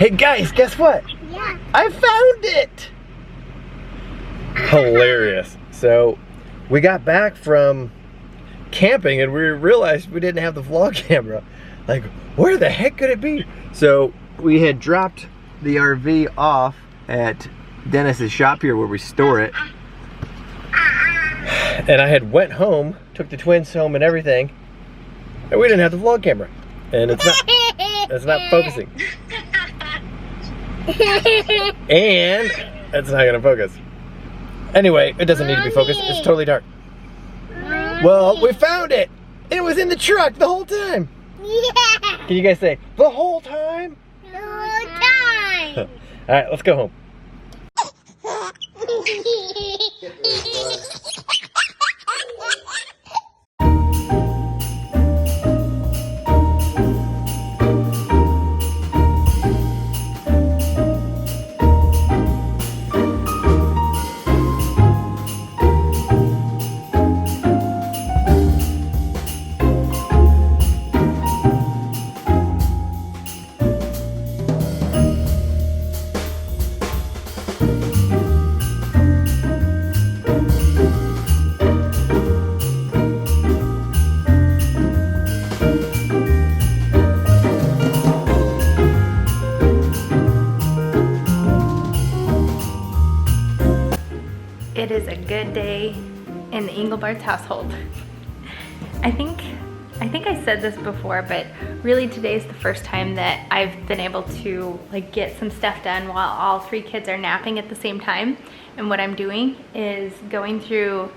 Hey guys, guess what? Yeah. I found it! Hilarious. So, we got back from camping and we realized we didn't have the vlog camera. Like, where the heck could it be? So, we had dropped the RV off at Dennis's shop here where we store it. And I had went home, took the twins home and everything, and we didn't have the vlog camera. And it's not focusing. And it's not gonna focus. Anyway, it doesn't need to be focused. It's totally dark. Well, we found it. It was in the truck the whole time. Yeah. Can you guys say the whole time? The whole time. All right, let's go home. It is a good day in the Engelbart's household. I think I said this before, but really today is the first time that I've been able to like get some stuff done while all three kids are napping at the same time. And what I'm doing is going through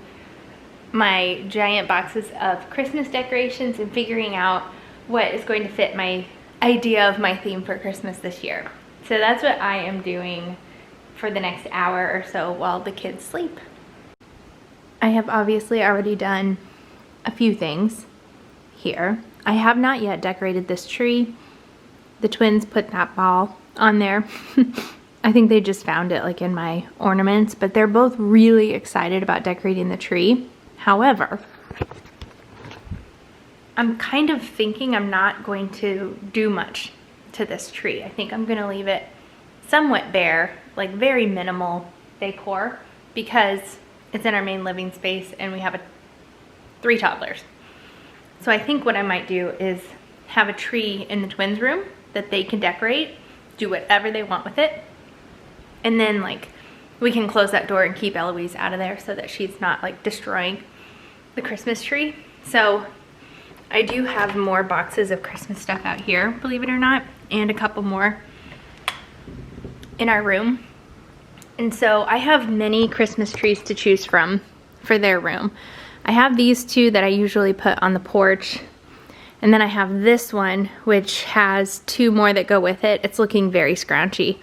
my giant boxes of Christmas decorations and figuring out what is going to fit my idea of my theme for Christmas this year. So that's what I am doing for the next hour or so while the kids sleep. I have obviously already done a few things here. I have not yet decorated this tree. The twins put that ball on there. I think they just found it like in my ornaments, but they're both really excited about decorating the tree. However, I'm kind of thinking I'm not going to do much to this tree. I think I'm gonna leave it somewhat bare, like very minimal decor, because it's in our main living space and we have 3 toddlers. So I think what I might do is have a tree in the twins' room that they can decorate, do whatever they want with it, and then like we can close that door and keep Eloise out of there so that she's not like destroying the Christmas tree. So I do have more boxes of Christmas stuff out here, believe it or not, and a couple more in our room. And so I have many Christmas trees to choose from for their room. I have these 2 that I usually put on the porch, and then I have this one which has 2 more that go with it. It's looking very scrounchy.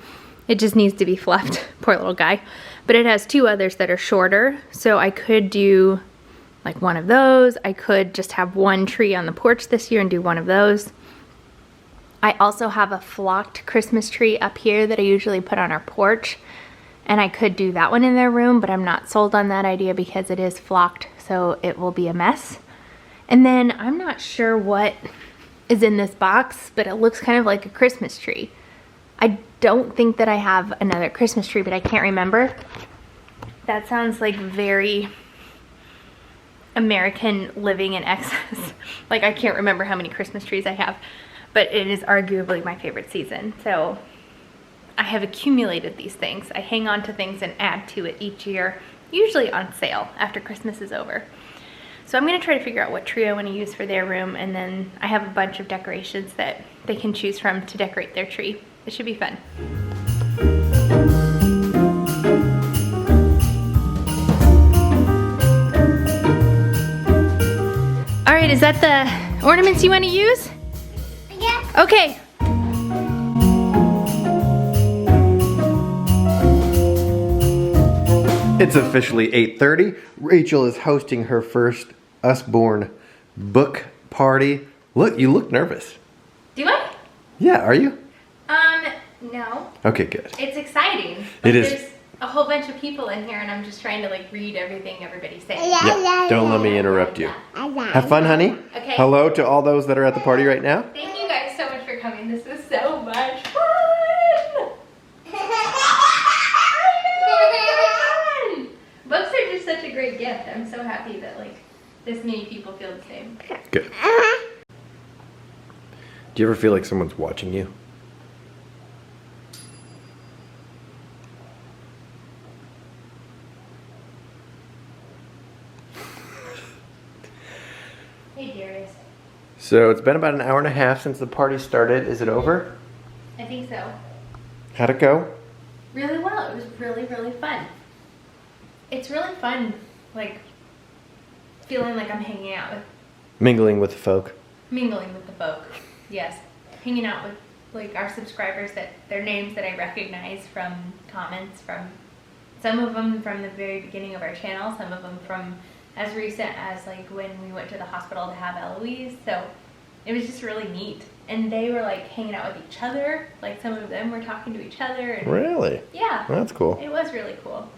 It just needs to be fluffed, poor little guy. But it has 2 others that are shorter, so I could do like one of those. I could just have one tree on the porch this year and do one of those. I also have a flocked Christmas tree up here that I usually put on our porch, and I could do that one in their room, but I'm not sold on that idea because it is flocked, so it will be a mess. And then I'm not sure what is in this box, but it looks kind of like a Christmas tree. I don't think that I have another Christmas tree, but I can't remember. That sounds like very American living in excess. Like I can't remember how many Christmas trees I have, but it is arguably my favorite season. So I have accumulated these things. I hang on to things and add to it each year, usually on sale after Christmas is over. So I'm gonna try to figure out what tree I wanna use for their room, and then I have a bunch of decorations that they can choose from to decorate their tree. It should be fun. All right, is that the ornaments you wanna use? Yeah. Okay. It's officially 8:30. Rachel is hosting her first Usborne book party. Look, you look nervous. Do I? Yeah, are you? No. Okay, good. It's exciting. It is. There's a whole bunch of people in here and I'm just trying to like read everything everybody's saying. Yeah, don't let me interrupt you. Have fun, honey. Okay. Hello to all those that are at the party right now. Thank you guys so much for coming. This is so much fun. this many people feel the same. Good. Do you ever feel like someone's watching you? Hey, Darius. So it's been about an hour and a half since the party started. Is it over? I think so. How'd it go? Really well. It was really, really fun. It's really fun, like, feeling like I'm hanging out with, Mingling with the folk. mingling with the folk. Yes. Hanging out with, like, our subscribers that their names that I recognize from comments, from some of them from the very beginning of our channel, some of them from as recent as, like, when we went to the hospital to have Eloise. So it was just really neat. And they were, like, hanging out with each other. Like, some of them were talking to each other. And, Really? yeah. That's cool. It was really cool.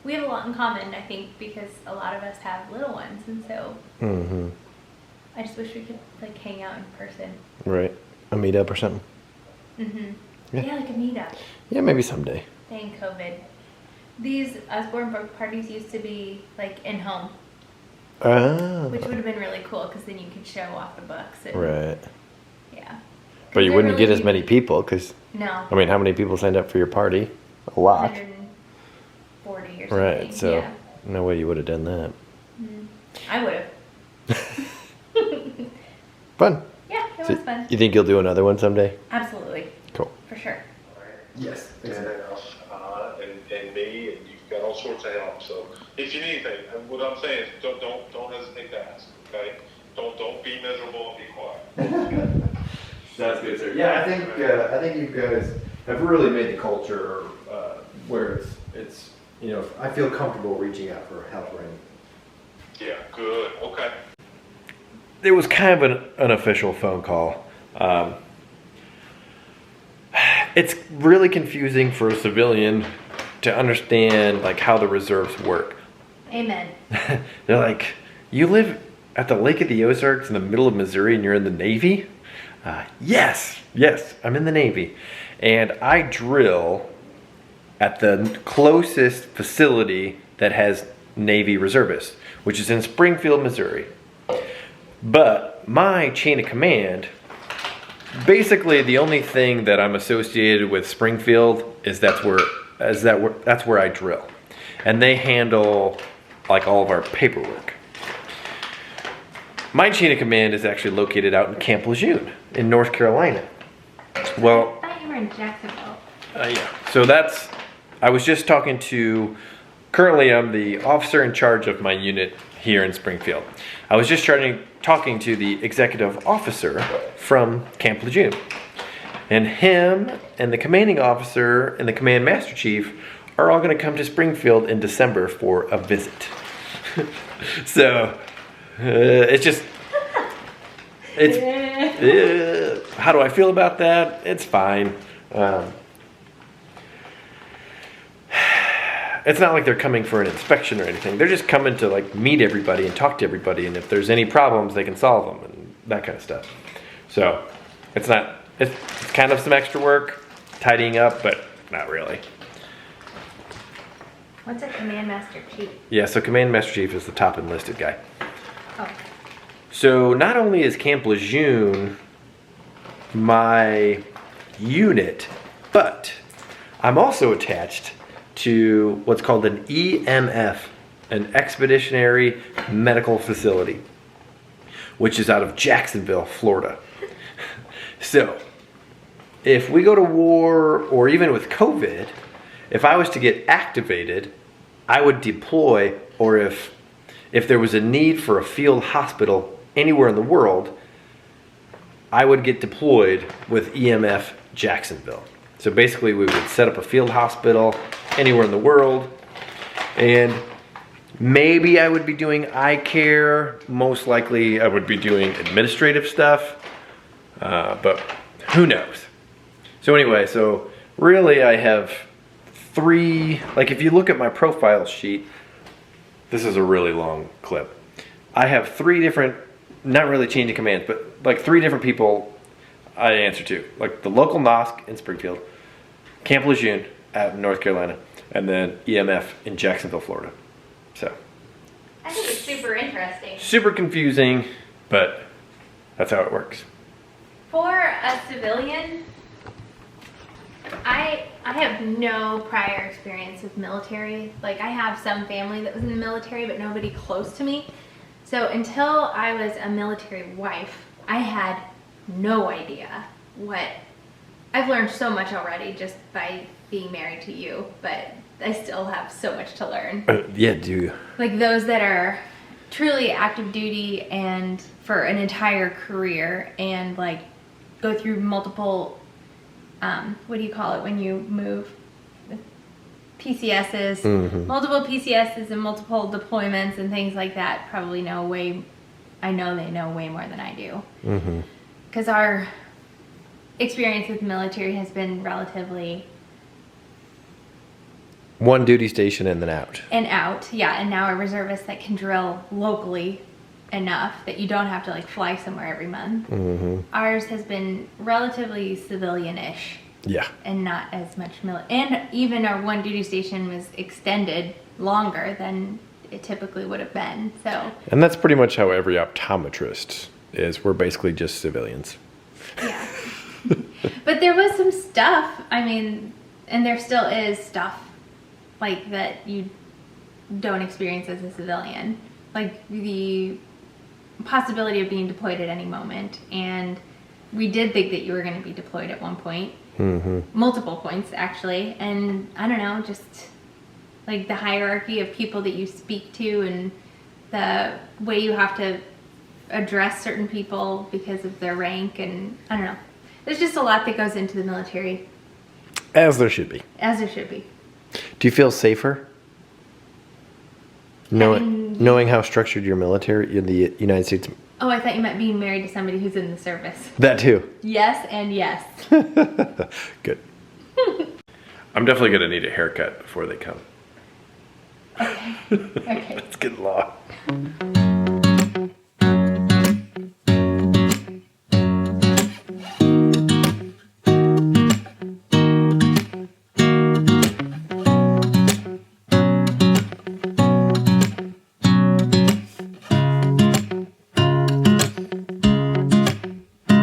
We have a lot in common, I think, because a lot of us have little ones, and so Mm-hmm. I just wish we could, like, hang out in person. Right. A meetup or something? Mm-hmm. Yeah. Yeah, like a meetup. Yeah, maybe someday. Thank COVID. These Usborne book parties used to be, like, in-home, Ah. which would have been really cool, because then you could show off the books. And, Right. yeah. But you They're wouldn't get really as many people, because, No. I mean, how many people signed up for your party? A lot. 140 or something. Right, so Yeah. no way you would have done that. I would have. Fun. Yeah, it So was fun. you think you'll do another one someday? Absolutely. Cool. For sure. Yes. Anything else, and me, and you've got all sorts of help. So if you need anything, what I'm saying is don't hesitate to ask. Okay, don't be miserable and be quiet. Sounds good, sir. Yeah, I think you guys have really made the culture where it's I feel comfortable reaching out for help right. Yeah, good. Okay. It was kind of an unofficial phone call. It's really confusing for a civilian to understand like how the reserves work. Amen. They're like, you live at the Lake of the Ozarks in the middle of Missouri and you're in the Navy? Yes, I'm in the Navy. And I drill at the closest facility that has Navy reservists, which is in Springfield, Missouri. But my chain of command, basically the only thing that I'm associated with Springfield is that's where I drill. And they handle like all of our paperwork. My chain of command is actually located out in Camp Lejeune in North Carolina. Well, I thought you were in Jacksonville. yeah. So I was just talking to, currently I'm the officer in charge of my unit here in Springfield. I was just talking to the executive officer from Camp Lejeune. And him and the commanding officer and the command master chief are all going to come to Springfield in December for a visit. So, how do I feel about that? It's fine. It's not like they're coming for an inspection or anything. They're just coming to like meet everybody and talk to everybody, and if there's any problems, they can solve them and that kind of stuff. So it's kind of some extra work, tidying up, but not really. What's a command master chief? Yeah, so Command Master Chief is the top enlisted guy. Oh. So not only is Camp Lejeune my unit, but I'm also attached to what's called an EMF, an Expeditionary Medical Facility, which is out of Jacksonville, Florida. So if we go to war, or even with COVID, if I was to get activated, I would deploy, or if there was a need for a field hospital anywhere in the world, I would get deployed with EMF Jacksonville. So basically we would set up a field hospital anywhere in the world, and maybe I would be doing eye care. Most likely I would be doing administrative stuff, but who knows? So anyway, so really I have 3, like if you look at my profile sheet, this is a really long clip. I have 3 different, not really chain of commands, but like 3 different people I answer to. Like the local NOSC in Springfield, Camp Lejeune out in North Carolina, and then EMF in Jacksonville, Florida. So I think it's super interesting. Super confusing, but that's how it works. For a civilian, I have no prior experience with military. Like, I have some family that was in the military, but nobody close to me. So until I was a military wife, I had no idea what. I've learned so much already just by being married to you, but I still have so much to learn. Yeah, do. Like those that are truly active duty and for an entire career and like go through multiple, what do you call it when you move? PCSs, multiple PCSs and multiple deployments and things like that probably know way, I know they know way more than I do. Because our experience with the military has been relatively one duty station and then out. and out, yeah, and now a reservist that can drill locally enough that you don't have to like fly somewhere every month. Ours has been relatively civilian-ish. Yeah. And not as much and even our one duty station was extended longer than it typically would have been. So. And that's pretty much how every optometrist is. We're basically just civilians. Yeah. But there was some stuff, I mean, and there still is stuff like that you don't experience as a civilian. Like the possibility of being deployed at any moment. And we did think that you were going to be deployed at one point. Multiple points, actually. And I don't know, just like the hierarchy of people that you speak to and the way you have to address certain people because of their rank. And I don't know. There's just a lot that goes into the military. As there should be. As there should be. Do you feel safer? Knowing how structured your military in the United States. Oh, I thought you meant being married to somebody who's in the service. That too. Yes and yes. Good. I'm definitely going to need a haircut before they come. Okay. Okay. Let's get along.